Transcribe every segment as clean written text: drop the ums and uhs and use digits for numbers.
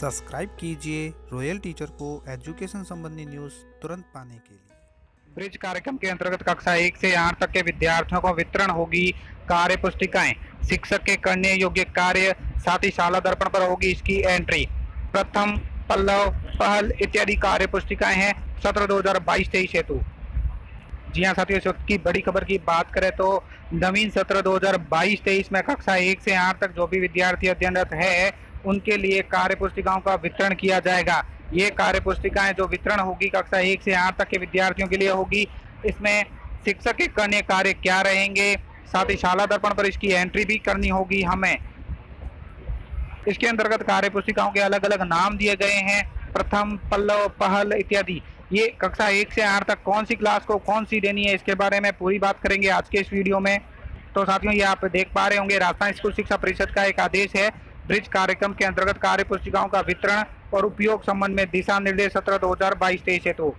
Subscribe कीजिए royal teacher को education संबंधी न्यूज़ तुरंत पाने के लिए। ब्रिज कार्यक्रम के अंतर्गत कक्षा 1 से 8 तक के विद्यार्थियों को वितरण होगी कार्य पुस्तिकाएं। शिक्षक के करने योग्य कार्य, साथ ही शाला दर्पण पर होगी इसकी एंट्री। प्रथम, पल्लव, पहल इत्यादि कार्य पुस्तिकाएं हैं सत्र 2022-23 हेतु। जी हाँ साथियों, इस वक्त की बड़ी खबर की बात करें तो नवीन सत्र 2022-23 में कक्षा 1 से 8 तक जो भी विद्यार्थी अध्ययनरत है उनके लिए कार्य पुस्तिकाओं का वितरण किया जाएगा। ये कार्य पुस्तिकाएं जो वितरण होगी कक्षा 1 से 8 तक के विद्यार्थियों के लिए होगी। इसमें शिक्षक के करने कार्य क्या रहेंगे, साथ ही शाला दर्पण पर इसकी एंट्री भी करनी होगी हमें। इसके अंतर्गत कार्य पुस्तिकाओं के अलग अलग नाम दिए गए हैं, प्रथम, पल्लव, पहल इत्यादि। ये कक्षा 1 से 8 तक कौन सी क्लास को कौन सी देनी है, इसके बारे में पूरी बात करेंगे आज के इस वीडियो में। तो साथियों, ये आप देख पा रहे होंगे राजस्थान स्कूल शिक्षा परिषद का एक आदेश है। ब्रिज कार्यक्रम के अंतर्गत कार्य पुस्तिकाओं का वितरण और उपयोग संबंध में दिशा निर्देश सत्र 2022-23 हेतु।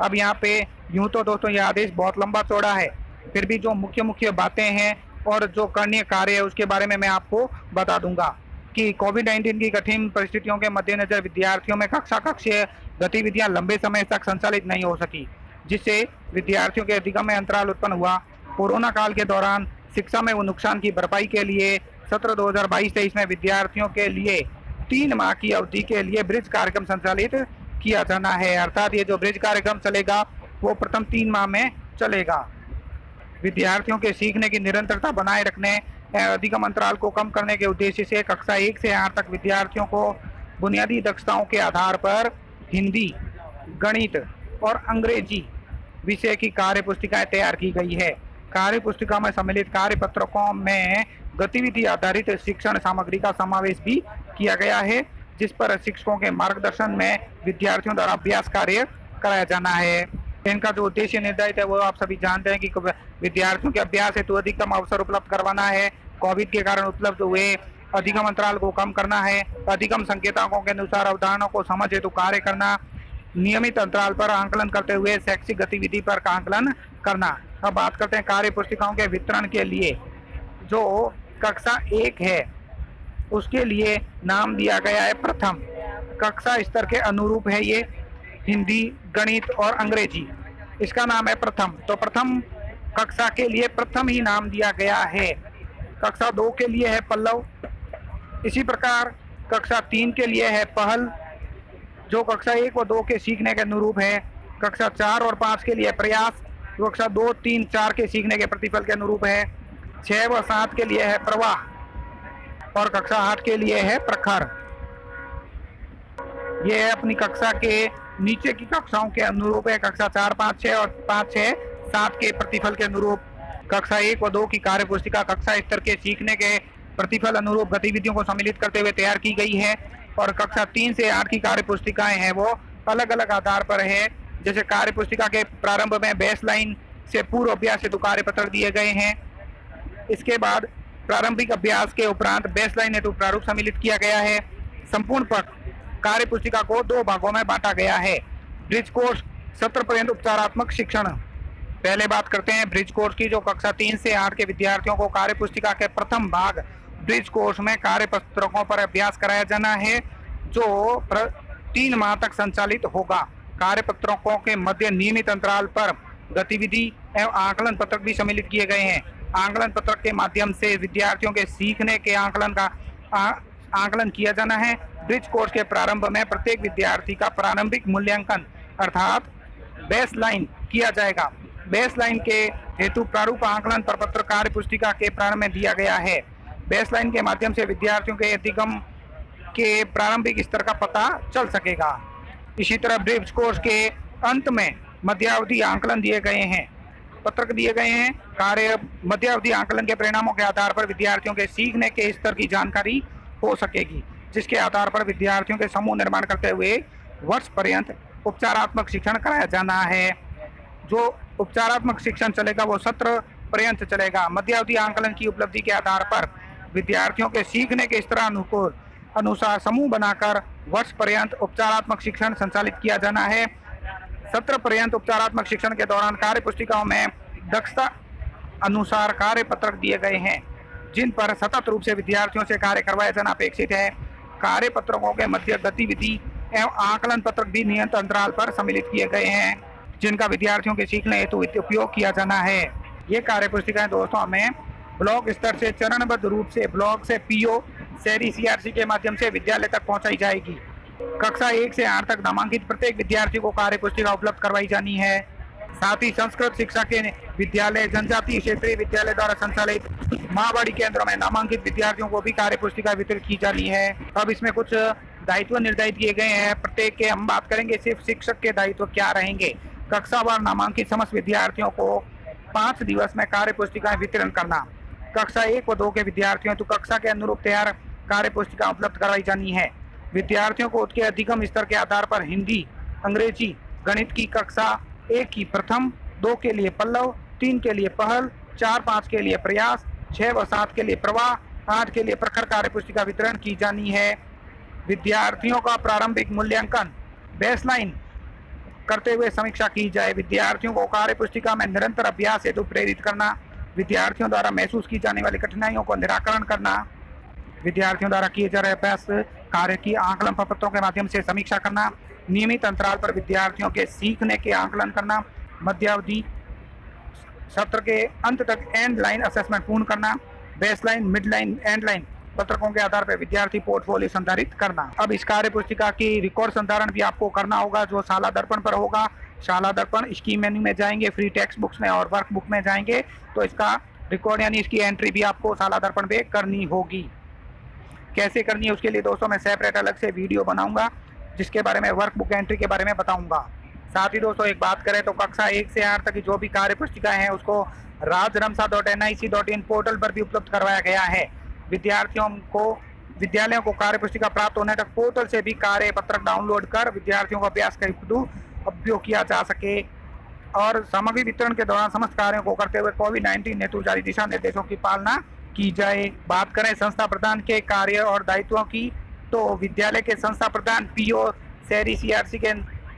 अब यहाँ पे यूं तो दोस्तों यह आदेश बहुत लंबा चौड़ा है, फिर भी जो मुख्य मुख्य बातें हैं और जो करणीय कार्य है उसके बारे में मैं आपको बता दूंगा कि कोविड-19 की कठिन परिस्थितियों के मद्देनजर विद्यार्थियों में कक्षा कक्षीय गतिविधियां लंबे समय तक संचालित नहीं हो सकी, जिससे विद्यार्थियों के अधिगम में अंतराल उत्पन्न हुआ। कोरोना काल के दौरान शिक्षा में वो नुकसान की भरपाई के लिए सत्र 2022-23 में विद्यार्थियों के लिए 3 माह की अवधि के लिए ब्रिज कार्यक्रम संचालित किया जाना है। अर्थात ये जो ब्रिज कार्यक्रम चलेगा वो प्रथम 3 माह में चलेगा। विद्यार्थियों के सीखने की निरंतरता बनाए रखने, अधिगम अंतराल को कम करने के उद्देश्य से कक्षा 1 से 8 तक विद्यार्थियों को बुनियादी दक्षताओं के आधार पर हिंदी, गणित और अंग्रेजी विषय की कार्य पुस्तिकाएं तैयार की गई है। कार्य पुस्तिका में सम्मिलित कार्य पत्रकों में गतिविधि आधारित शिक्षण सामग्री का समावेश भी किया गया है, जिस पर शिक्षकों के मार्गदर्शन में विद्यार्थियों द्वारा अभ्यास कार्य कराया जाना है। इनका जो उद्देश्य निर्धारित है वो आप सभी जानते हैं कि विद्यार्थियों के अभ्यास हेतु अधिकतम अवसर उपलब्ध करवाना है, कोविड के कारण उपलब्ध हुए अधिगम अंतराल को कम करना है, अधिगम संकेतांकों के अनुसार अवधारणाओं को समझ हेतु कार्य करना, नियमित अंतराल पर आंकलन करते हुए शैक्षिक गतिविधि पर आंकलन करना। अब बात करते हैं कार्य पुस्तिकाओं के वितरण के लिए। जो कक्षा 1 है उसके लिए नाम दिया गया है प्रथम। कक्षा स्तर के अनुरूप है ये, हिंदी, गणित और अंग्रेजी, इसका नाम है प्रथम। तो प्रथम कक्षा के लिए प्रथम ही नाम दिया गया है। कक्षा 2 के लिए है पल्लव, इसी प्रकार कक्षा 3 के लिए है पहल, जो कक्षा 1 व 2 के सीखने के अनुरूप है। कक्षा 4 और 5 के लिए प्रयास, जो कक्षा 2, 3, 4 के सीखने के प्रतिफल के अनुरूप है। 6 व 7 के लिए है प्रवाह और कक्षा 8 के लिए है प्रखर। ये है अपनी कक्षा के नीचे की कक्षाओं के अनुरूप है। कक्षा 4, 5, 6 और 5, 6, 7 के प्रतिफल के अनुरूप कक्षा 1 व 2 की कार्य पुस्तिका कक्षा स्तर के सीखने के प्रतिफल अनुरूप गतिविधियों को सम्मिलित करते हुए तैयार की गई है। और कक्षा 3 से 8 की कार्य पुस्तिकाएं हैं वो अलग अलग आधार पर है। जैसे कार्य पुस्तिका के प्रारंभ में बेसलाइन से पूर्व अभ्यास हेतु कार्य पत्र दिए गए हैं। इसके बाद प्रारंभिक अभ्यास के उपरांत बेसलाइन हेतु प्रारूप सम्मिलित किया गया है। संपूर्ण कार्य पुस्तिका को 2 भागों में बांटा गया है। ब्रिज कोर्स, सत्र पर्यंत उपचारात्मक शिक्षण। पहले बात करते हैं ब्रिज कोर्स की, जो कक्षा 3 से 8 के विद्यार्थियों को कार्य पुस्तिका के प्रथम भाग ब्रिज कोर्स में कार्य पत्रकों पर अभ्यास कराया जाना है, जो 3 माह तक संचालित होगा। कार्य पत्रकों के मध्य नियमित अंतराल पर गतिविधि एवं आकलन पत्रक भी सम्मिलित किए गए हैं। आकलन पत्रक के माध्यम से विद्यार्थियों के सीखने के आकलन किया जाना है। ब्रिज कोर्स के प्रारंभ में प्रत्येक विद्यार्थी का प्रारंभिक मूल्यांकन अर्थात बेसलाइन किया जाएगा। बेसलाइन के हेतु प्रारूप आकलन प्रपत्र कार्य पुस्तिका के प्रारंभ में दिया गया है। बेसलाइन के माध्यम से विद्यार्थियों के अधिगम के प्रारंभिक स्तर का पता चल सकेगा। इसी तरह ब्रिज कोर्स के अंत में मध्यावधि आकलन दिए गए हैं, पत्रक दिए गए हैं। कार्य मध्यावधि आकलन के परिणामों के आधार पर विद्यार्थियों के सीखने के स्तर की जानकारी हो सकेगी, जिसके आधार पर विद्यार्थियों के समूह निर्माण करते हुए वर्ष पर्यंत उपचारात्मक शिक्षण कराया जाना है। जो उपचारात्मक शिक्षण चलेगा वो सत्र पर्यंत चलेगा। मध्यावधि आकलन की उपलब्धि के आधार पर विद्यार्थियों के सीखने के स्तर अनुसार समूह बनाकर वर्ष पर्यंत उपचारात्मक शिक्षण संचालित किया जाना है। सत्र पर्यंत उपचारात्मक शिक्षण के दौरान कार्य पुस्तिकाओं में दक्षता अनुसार कार्य पत्रक दिए गए हैं, जिन पर सतत रूप से विद्यार्थियों से कार्य करवाया जाना अपेक्षित है। कार्य पत्रकों के मध्य गतिविधि एवं आकलन पत्रक भी नियत अंतराल पर सम्मिलित किए गए हैं, जिनका विद्यार्थियों के सीखने हेतु उपयोग किया जाना है। ये कार्य पुस्तिकाएं दोस्तों हमें ब्लॉक स्तर से चरणबद्ध रूप से ब्लॉक से पीओ शहरी सीआरसी के माध्यम से विद्यालय तक पहुंचाई जाएगी। कक्षा 1 से 8 तक नामांकित प्रत्येक विद्यार्थी को कार्य पुस्तिका उपलब्ध करवाई जानी है। साथ ही संस्कृत शिक्षा के विद्यालय, जनजातीय क्षेत्रीय विद्यालय द्वारा संचालित माहवाड़ी केंद्रों में नामांकित विद्यार्थियों को भी कार्य पुस्तिका वितरित की जानी है। अब इसमें कुछ दायित्व निर्धारित किए गए हैं। प्रत्येक के हम बात करेंगे सिर्फ शिक्षक के दायित्व क्या रहेंगे। कक्षावार नामांकित समस्त विद्यार्थियों को 5 दिवस में कार्य पुस्तिकाएं वितरण करना। कक्षा 1 व 2 के विद्यार्थियों तो कक्षा के अनुरूप तैयार कार्य पुस्तिका उपलब्ध करवाई जानी है। विद्यार्थियों को उसके अधिगम स्तर के आधार पर हिंदी, अंग्रेजी, गणित की कक्षा 1 की प्रथम, 2 के लिए पल्लव, 3 के लिए पहल, 4, 5 के लिए प्रयास, 6 व 7 के लिए प्रवाह, 8 के लिए प्रखर कार्य पुस्तिका वितरण की जानी है। विद्यार्थियों का प्रारंभिक मूल्यांकन बेसलाइन करते हुए समीक्षा की जाए। विद्यार्थियों को कार्य पुस्तिका में निरंतर अभ्यास हेतु प्रेरित करना। विद्यार्थियों द्वारा महसूस की जाने वाली कठिनाइयों को निराकरण करना। विद्यार्थियों द्वारा किए जा रहे अभ्यास कार्य की आकलन पत्रों के माध्यम से समीक्षा करना। नियमित अंतराल पर विद्यार्थियों के सीखने के आकलन करना। मध्यावधि सत्र के अंत तक एंड लाइन असेसमेंट पूर्ण करना। Baseline, mid line, end line पत्रकों के आधार पर विद्यार्थी पोर्टफोलियो संधारित करना। अब इस कार्य पुस्तिका की रिकॉर्ड संधारण भी आपको करना होगा, जो शाला दर्पण पर होगा। शाला दर्पण स्कीम मेन्यू में जाएंगे, फ्री टेक्स्ट बुक्स में और वर्क बुक में जाएंगे तो इसका रिकॉर्ड यानी इसकी एंट्री भी आपको शाला दर्पण पे करनी होगी। कैसे करनी है उसके लिए दोस्तों मैं सेपरेट अलग से वीडियो बनाऊंगा, जिसके बारे में वर्क बुक एंट्री के बारे में बताऊंगा। साथ ही दोस्तों एक बात करें तो कक्षा 1 से 8 तक की जो भी कार्य पुस्तिकाएं हैं उसको rajramsa.nic.in पोर्टल पर भी उपलब्ध करवाया गया है। विद्यालयों को कार्य पुस्तिका प्राप्त होने तक पोर्टल से भी कार्य पत्रक डाउनलोड कर विद्यार्थियों को अभ्यास का हेतु उपयोग किया जा सके। और सामग्री वितरण के दौरान समस्त कार्यों को करते हुए कोविड-19 हेतु जारी दिशा निर्देशों की पालना की जाए। बात करें संस्था प्रधान के कार्य और दायित्वों की तो विद्यालय के संस्था प्रधान पीओ शहरी सीआरसी के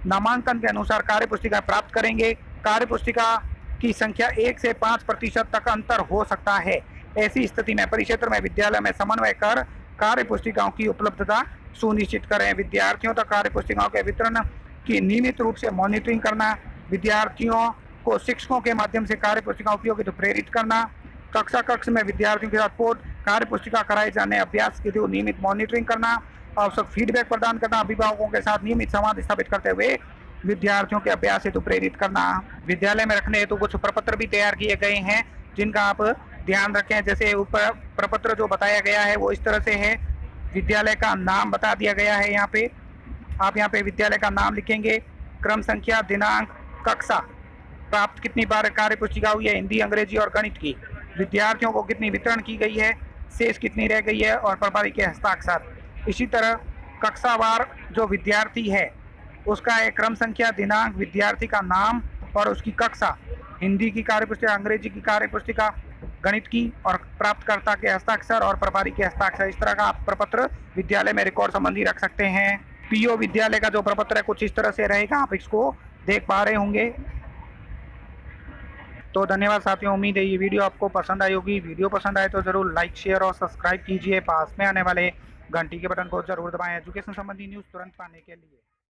नामांकन के अनुसार कार्य पुस्तिका प्राप्त करेंगे। कार्य पुस्तिका की संख्या 1 से 5% तक अंतर हो सकता है। ऐसी स्थिति में परिक्षेत्र में विद्यालय में समन्वय कर कार्य पुस्तिकाओं की उपलब्धता सुनिश्चित करें। विद्यार्थियों तक कार्य पुस्तिकाओं के वितरण की नियमित रूप से मॉनिटरिंग करना। विद्यार्थियों को शिक्षकों के माध्यम से कार्य पुस्तिका उपयोग हेतु प्रेरित करना। कक्ष में विद्यार्थियों के साथ कार्य पुस्तिका कराए जाने अभ्यास के नियमित मॉनिटरिंग करना। आवश्यक फीडबैक प्रदान करना। अभिभावकों के साथ नियमित संवाद स्थापित करते हुए विद्यार्थियों के अभ्यास हेतु प्रेरित करना। विद्यालय में रखने हेतु कुछ प्रपत्र भी तैयार किए गए हैं, जिनका आप ध्यान रखें। जैसे ऊपर प्रपत्र जो बताया गया है वो इस तरह से है। विद्यालय का नाम बता दिया गया है। यहाँ पे आप विद्यालय का नाम लिखेंगे, क्रम संख्या, दिनांक, कक्षा, प्राप्त कितनी बार कार्य पुस्तिका हुई है हिंदी, अंग्रेजी और गणित की, विद्यार्थियों को कितनी वितरण की गई है, शेष कितनी रह गई है और प्रभारी के हस्ताक्षर। इसी तरह कक्षावार जो विद्यार्थी है उसका एक क्रम संख्या, दिनांक, विद्यार्थी का नाम और उसकी कक्षा, हिंदी की कार्य पुस्तिका, अंग्रेजी की कार्य पुस्तिका, गणित की और प्राप्तकर्ता के हस्ताक्षर और प्रभारी के हस्ताक्षर। इस तरह का आप प्रपत्र विद्यालय में रिकॉर्ड संबंधी रख सकते हैं। पीओ विद्यालय का जो प्रपत्र है कुछ इस तरह से रहेगा, आप इसको देख पा रहे होंगे। तो धन्यवाद साथियों, उम्मीद है ये वीडियो आपको पसंद आई होगी। वीडियो पसंद आए तो जरूर लाइक, शेयर और सब्सक्राइब कीजिए। पास में आने वाले घंटी के बटन को जरूर दबाएं एजुकेशन संबंधी न्यूज़ तुरंत पाने के लिए।